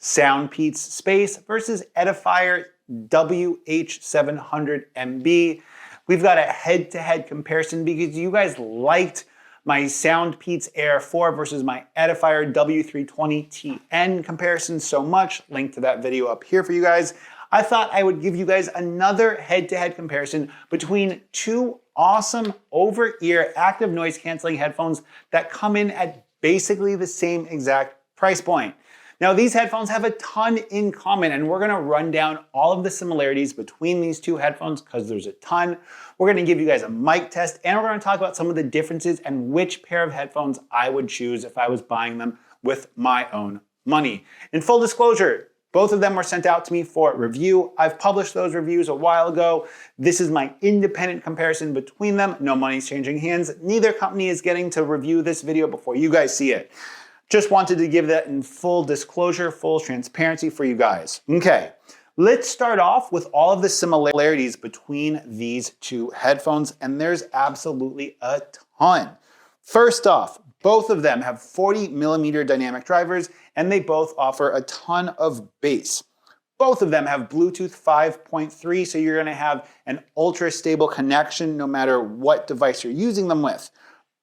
SoundPeats Space versus Edifier WH700NB. We've got a head-to-head comparison because you guys liked my SoundPeats Air 4 versus my Edifier W320TN comparison so much. Link to that video up here for you guys. I thought I would give you guys another head-to-head comparison between two awesome over-ear active noise canceling headphones that come in at basically the same exact price point. Now, these headphones have a ton in common, and we're gonna run down all of the similarities between these two headphones because there's a ton. We're gonna give you guys a mic test, and we're gonna talk about some of the differences and which pair of headphones I would choose if I was buying them with my own money. In full disclosure, both of them were sent out to me for review. I've published those reviews a while ago. This is my independent comparison between them. No money's changing hands. Neither company is getting to review this video before you guys see it. Just wanted to give that in full disclosure, full transparency for you guys. Okay, let's start off with all of the similarities between these two headphones, and there's absolutely a ton. First off, both of them have 40mm dynamic drivers, and they both offer a ton of bass. Both of them have Bluetooth 5.3, so you're gonna have an ultra stable connection no matter what device you're using them with.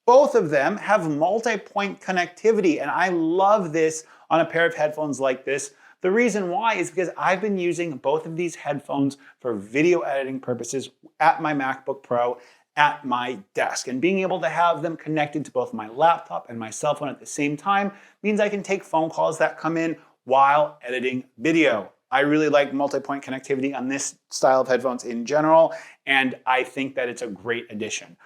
Both of them have multi-point connectivity, and I love this on a pair of headphones like this. The reason why is because I've been using both of these headphones for video editing purposes at my MacBook Pro at my desk, and being able to have them connected to both my laptop and my cell phone at the same time means I can take phone calls that come in while editing video. I really like multi-point connectivity on this style of headphones in general, and I think that it's a great addition.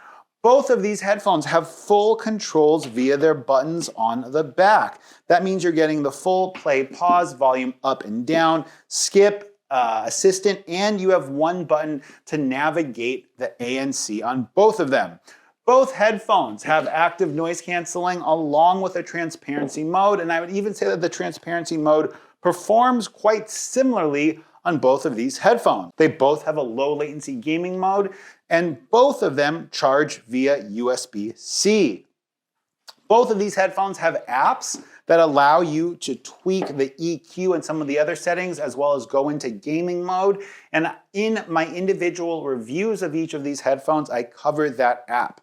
Both of these headphones have full controls via their buttons on the back. That means you're getting the full play, pause, volume up and down, skip, assistant, and you have one button to navigate the ANC on both of them. Both headphones have active noise canceling along with a transparency mode, and I would even say that the transparency mode performs quite similarly on both of these headphones. They both have a low latency gaming mode, and both of them charge via USB-C. Both of these headphones have apps that allow you to tweak the EQ and some of the other settings, as well as go into gaming mode. And in my individual reviews of each of these headphones, I cover that app.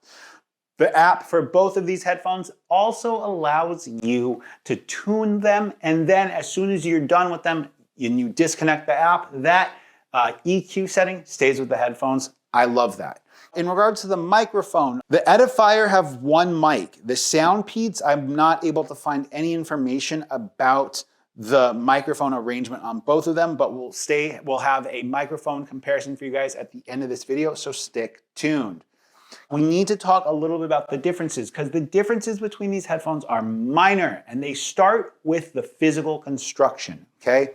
The app for both of these headphones also allows you to tune them, and then as soon as you're done with them and you disconnect the app, that EQ setting stays with the headphones. I love that. In regards to the microphone, the Edifier have one mic. The SoundPeats, I'm not able to find any information about the microphone arrangement on both of them, but we'll have a microphone comparison for you guys at the end of this video, so stick tuned. We need to talk a little bit about the differences, because the differences between these headphones are minor, and they start with the physical construction, okay?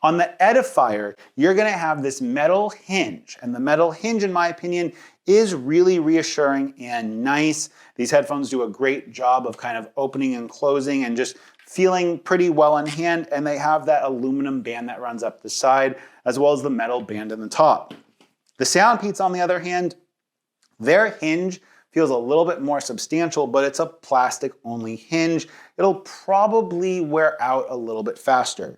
On the Edifier, you're gonna have this metal hinge, and the metal hinge, in my opinion, is really reassuring and nice. These headphones do a great job of kind of opening and closing and just feeling pretty well in hand, and they have that aluminum band that runs up the side, as well as the metal band in the top. The SoundPeats, on the other hand, their hinge feels a little bit more substantial, but it's a plastic-only hinge. It'll probably wear out a little bit faster.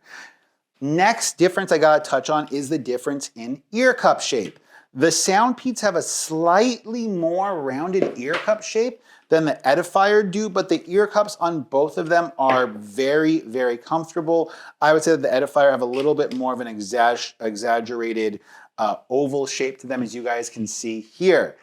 Next difference I gotta touch on is the difference in ear cup shape. The SoundPeats have a slightly more rounded ear cup shape than the Edifier do, but the ear cups on both of them are very, very comfortable. I would say that the Edifier have a little bit more of an exaggerated oval shape to them, as you guys can see here.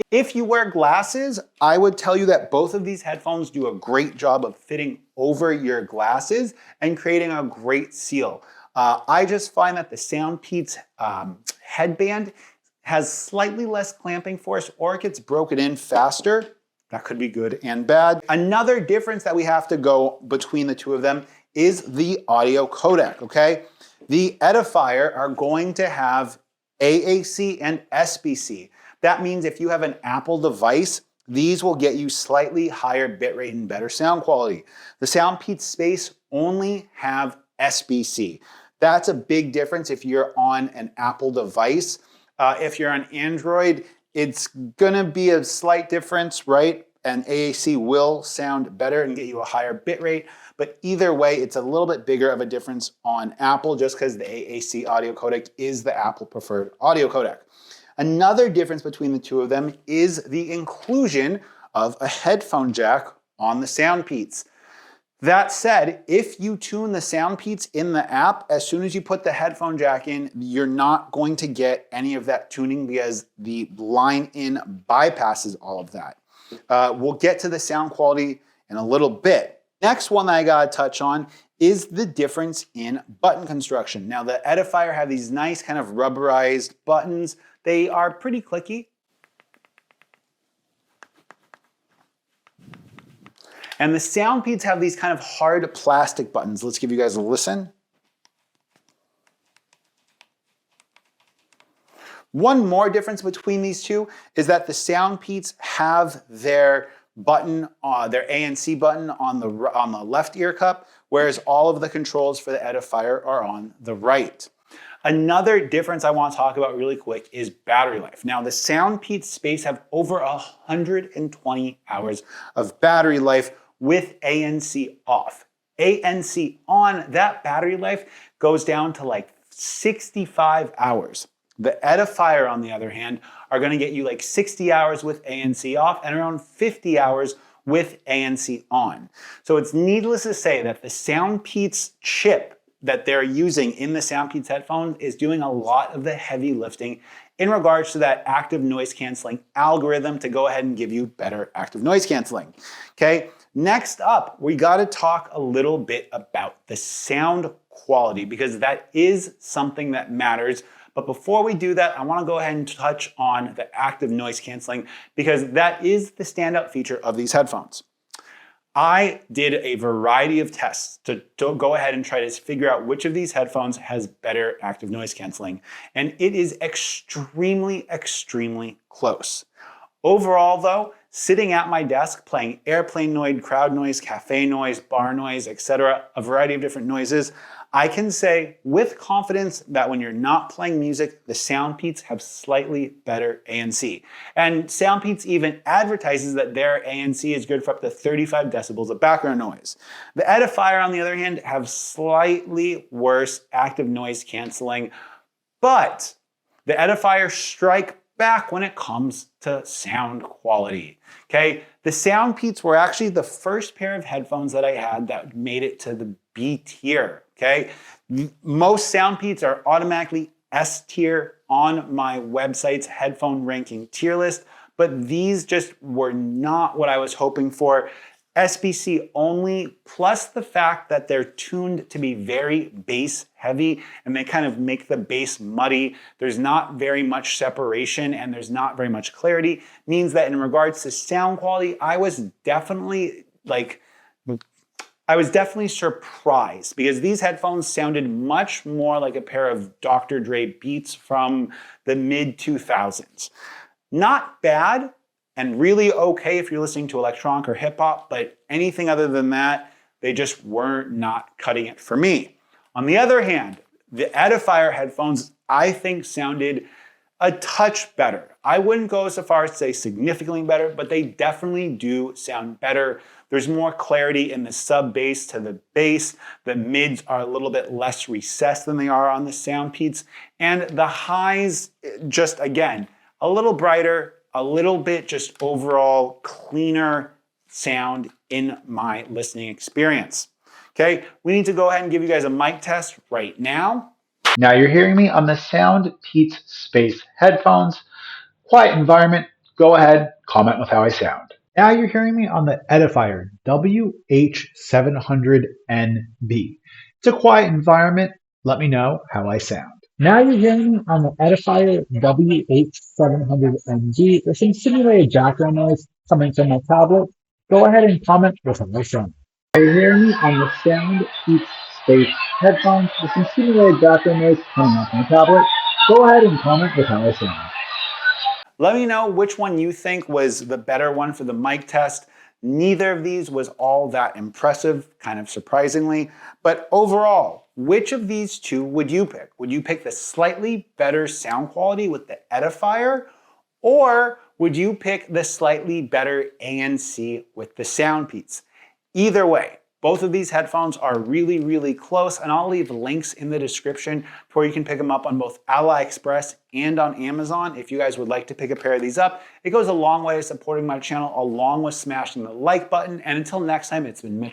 If you wear glasses, I would tell you that both of these headphones do a great job of fitting over your glasses and creating a great seal. I just find that the SoundPeats headband has slightly less clamping force, or it gets broken in faster. That could be good and bad. Another difference that we have to go between the two of them is the audio codec, okay? The Edifier are going to have AAC and SBC. That means if you have an Apple device, these will get you slightly higher bitrate and better sound quality. The SoundPeats Space only have SBC. That's a big difference if you're on an Apple device. If you're on Android, it's gonna be a slight difference, right? and AAC will sound better and get you a higher bit rate, but either way, it's a little bit bigger of a difference on Apple just because the AAC audio codec is the Apple preferred audio codec. Another difference between the two of them is the inclusion of a headphone jack on the SoundPeats. That said, if you tune the SoundPeats in the app, as soon as you put the headphone jack in, you're not going to get any of that tuning because the line in bypasses all of that. We'll get to the sound quality in a little bit. Next one that I gotta touch on is the difference in button construction. Now the Edifier have these nice kind of rubberized buttons. They are pretty clicky. And the SoundPeats have these kind of hard plastic buttons. Let's give you guys a listen. One more difference between these two is that the SoundPeats have their button, their ANC button on the left ear cup, whereas all of the controls for the Edifier are on the right. Another difference I want to talk about really quick is battery life. Now the SoundPeats Space have over 120 hours of battery life with ANC off. ANC on, that battery life goes down to like 65 hours. The Edifier, on the other hand, are gonna get you like 60 hours with ANC off and around 50 hours with ANC on. So it's needless to say that the SoundPeats chip that they're using in the SoundPeats headphones is doing a lot of the heavy lifting in regards to that active noise canceling algorithm to go ahead and give you better active noise canceling. Okay, next up, we gotta talk a little bit about the sound quality because that is something that matters. But before we do that, I wanna go ahead and touch on the active noise canceling because that is the standout feature of these headphones. I did a variety of tests to go ahead and try to figure out which of these headphones has better active noise canceling. And it is extremely, extremely close. Overall though, sitting at my desk playing airplane noise, crowd noise, cafe noise, bar noise, etc., a variety of different noises, I can say with confidence that when you're not playing music, the SoundPeats have slightly better ANC. And SoundPeats even advertises that their ANC is good for up to 35 decibels of background noise. The Edifier, on the other hand, have slightly worse active noise canceling, but the Edifier strike back when it comes to sound quality. Okay, the SoundPeats were actually the first pair of headphones that I had that made it to the B tier. Okay, most SoundPeats are automatically S tier on my website's headphone ranking tier list, but these just were not what I was hoping for. SBC only, plus the fact that they're tuned to be very bass heavy and they kind of make the bass muddy. There's not very much separation and there's not very much clarity, means that in regards to sound quality, I was definitely surprised because these headphones sounded much more like a pair of Dr. Dre Beats from the mid 2000s. Not bad, and really okay if you're listening to electronic or hip hop, but anything other than that, they just were not cutting it for me. On the other hand, the Edifier headphones, I think sounded a touch better. I wouldn't go so far as to say significantly better, but they definitely do sound better. There's more clarity in the sub bass to the bass. The mids are a little bit less recessed than they are on the SoundPeats. And the highs, just again, a little brighter, a little bit just overall cleaner sound in my listening experience. Okay, we need to go ahead and give you guys a mic test right now. Now you're hearing me on the SoundPeats Space headphones. Quiet environment, go ahead, comment with how I sound. Now you're hearing me on the Edifier WH700NB. It's a quiet environment, let me know how I sound. Now you're hearing me on the Edifier WH700NB. There's some simulated background noise coming from my tablet. Go ahead and comment with how I sound. Now you're hearing me on the SoundPeats Space headphones. There's some simulated background noise coming off my tablet. Go ahead and comment with how I sound. Let me know which one you think was the better one for the mic test. Neither of these was all that impressive, kind of surprisingly. But overall, which of these two would you pick? Would you pick the slightly better sound quality with the Edifier? Or Would you pick the slightly better ANC with the SoundPeats? Either way, both of these headphones are really, really close, and I'll leave links in the description where you can pick them up on both AliExpress and on Amazon if you guys would like to pick a pair of these up. It goes a long way to supporting my channel along with smashing the like button, and until next time, it's been Mitchell.